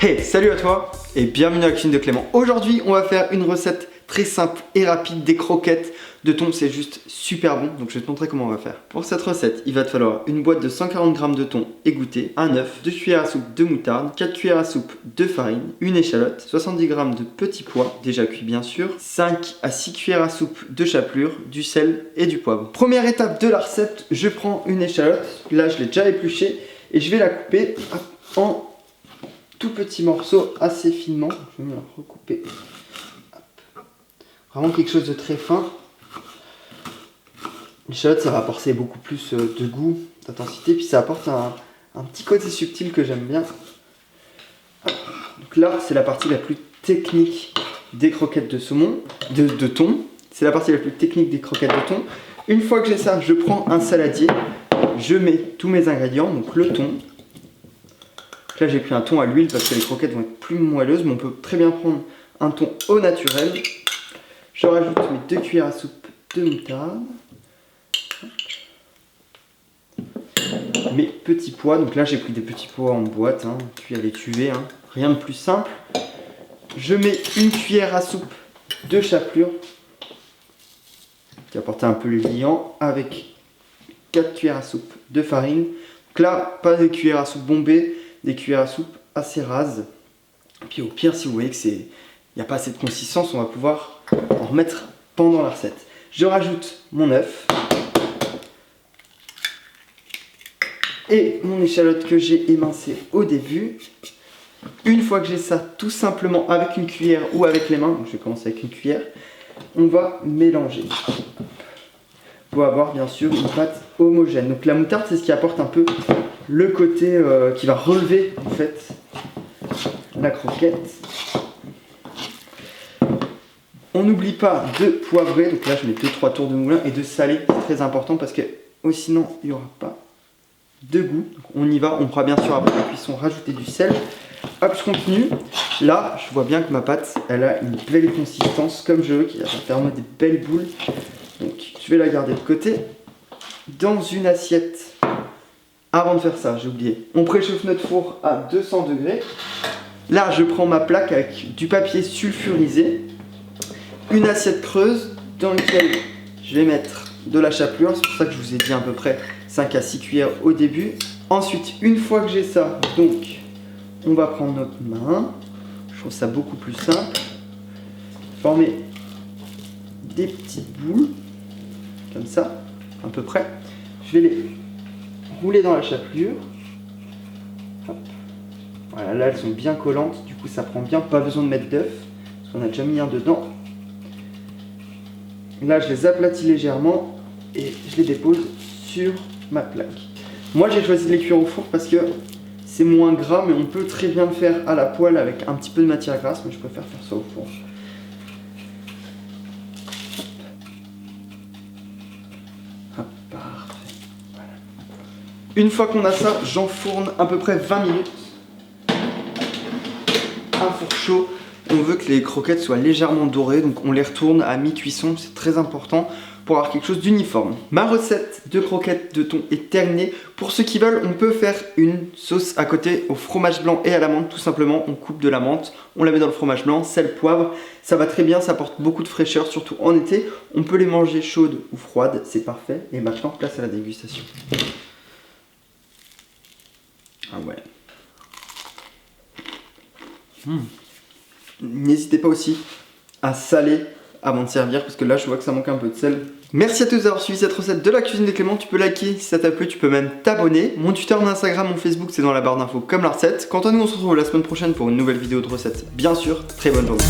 Hey, salut à toi et bienvenue à la cuisine de Clément. Aujourd'hui, on va faire une recette très simple et rapide des croquettes de thon. C'est juste super bon, donc je vais te montrer comment on va faire. Pour cette recette, il va te falloir une boîte de 140 g de thon égoutté, un œuf, 2 cuillères à soupe de moutarde, 4 cuillères à soupe de farine, une échalote, 70 g de petits pois, déjà cuits bien sûr, 5 à 6 cuillères à soupe de chapelure, du sel et du poivre. Première étape de la recette, je prends une échalote, là je l'ai déjà épluchée et je vais la couper en tout petits morceaux assez finement. Je vais me la recouper. Vraiment quelque chose de très fin. L'échalote, ça va apporter beaucoup plus de goût, d'intensité, puis ça apporte un petit côté subtil que j'aime bien. Donc là, c'est la partie la plus technique des croquettes de saumon, de thon. C'est la partie la plus technique des croquettes de thon. Une fois que j'ai ça, je prends un saladier, je mets tous mes ingrédients, donc le thon. Là j'ai pris un thon à l'huile parce que les croquettes vont être plus moelleuses, mais on peut très bien prendre un thon au naturel. Je rajoute mes 2 cuillères à soupe de moutarde. Mes petits pois, donc là j'ai pris des petits pois en boîte, cuits à l'étuvée, rien de plus simple. Je mets une cuillère à soupe de chapelure, qui apporte un peu le liant, avec 4 cuillères à soupe de farine. Donc là, pas des cuillères à soupe bombées, des cuillères à soupe assez rases. Puis au pire, si vous voyez que il n'y a pas assez de consistance, on va pouvoir en remettre pendant la recette. Je rajoute mon œuf et mon échalote que j'ai émincée au début. Une fois que j'ai ça, tout simplement avec une cuillère ou avec les mains, donc je vais commencer avec une cuillère, on va mélanger pour avoir bien sûr une pâte homogène. Donc la moutarde, c'est ce qui apporte un peu le côté qui va relever en fait la croquette. On n'oublie pas de poivrer, donc là je mets 2-3 tours de moulin, et de saler, c'est très important parce que sinon il n'y aura pas de goût. Donc on y va, on pourra bien sûr après la cuisson rajouter du sel. Hop, je continue. Là je vois bien que ma pâte elle a une belle consistance comme je veux, qui va faire moi des belles boules. Donc je vais la garder de côté. Dans une assiette, avant de faire ça, j'ai oublié, on préchauffe notre four à 200 degrés. Là, je prends ma plaque avec du papier sulfurisé, une assiette creuse dans laquelle je vais mettre de la chapelure. C'est pour ça que je vous ai dit à peu près 5 à 6 cuillères au début. Ensuite, une fois que j'ai ça, donc, on va prendre notre main. Je trouve ça beaucoup plus simple. Former des petites boules, comme ça, à peu près. Je vais les rouler dans la chapelure. Hop. Voilà, là elles sont bien collantes, du coup ça prend bien, pas besoin de mettre d'œuf, parce qu'on a déjà mis un dedans. Là je les aplatis légèrement et je les dépose sur ma plaque. Moi j'ai choisi de les cuire au four parce que c'est moins gras, mais on peut très bien le faire à la poêle avec un petit peu de matière grasse, mais je préfère faire ça au four. Une fois qu'on a ça, j'enfourne à peu près 20 minutes. Un four chaud, on veut que les croquettes soient légèrement dorées, donc on les retourne à mi-cuisson, c'est très important pour avoir quelque chose d'uniforme. Ma recette de croquettes de thon est terminée. Pour ceux qui veulent, on peut faire une sauce à côté au fromage blanc et à la menthe. Tout simplement, on coupe de la menthe, on la met dans le fromage blanc, sel, poivre. Ça va très bien, ça apporte beaucoup de fraîcheur, surtout en été. On peut les manger chaudes ou froides, c'est parfait. Et maintenant, place à la dégustation. Ah ouais. N'hésitez pas aussi à saler avant de servir, parce que là je vois que ça manque un peu de sel. Merci à tous d'avoir suivi cette recette de la cuisine de Clément. Tu peux liker si ça t'a plu, tu peux même t'abonner. Mon Twitter, mon Instagram, mon Facebook, c'est dans la barre d'infos comme la recette. Quant à nous, on se retrouve la semaine prochaine pour une nouvelle vidéo de recette. Bien sûr, très bonne journée.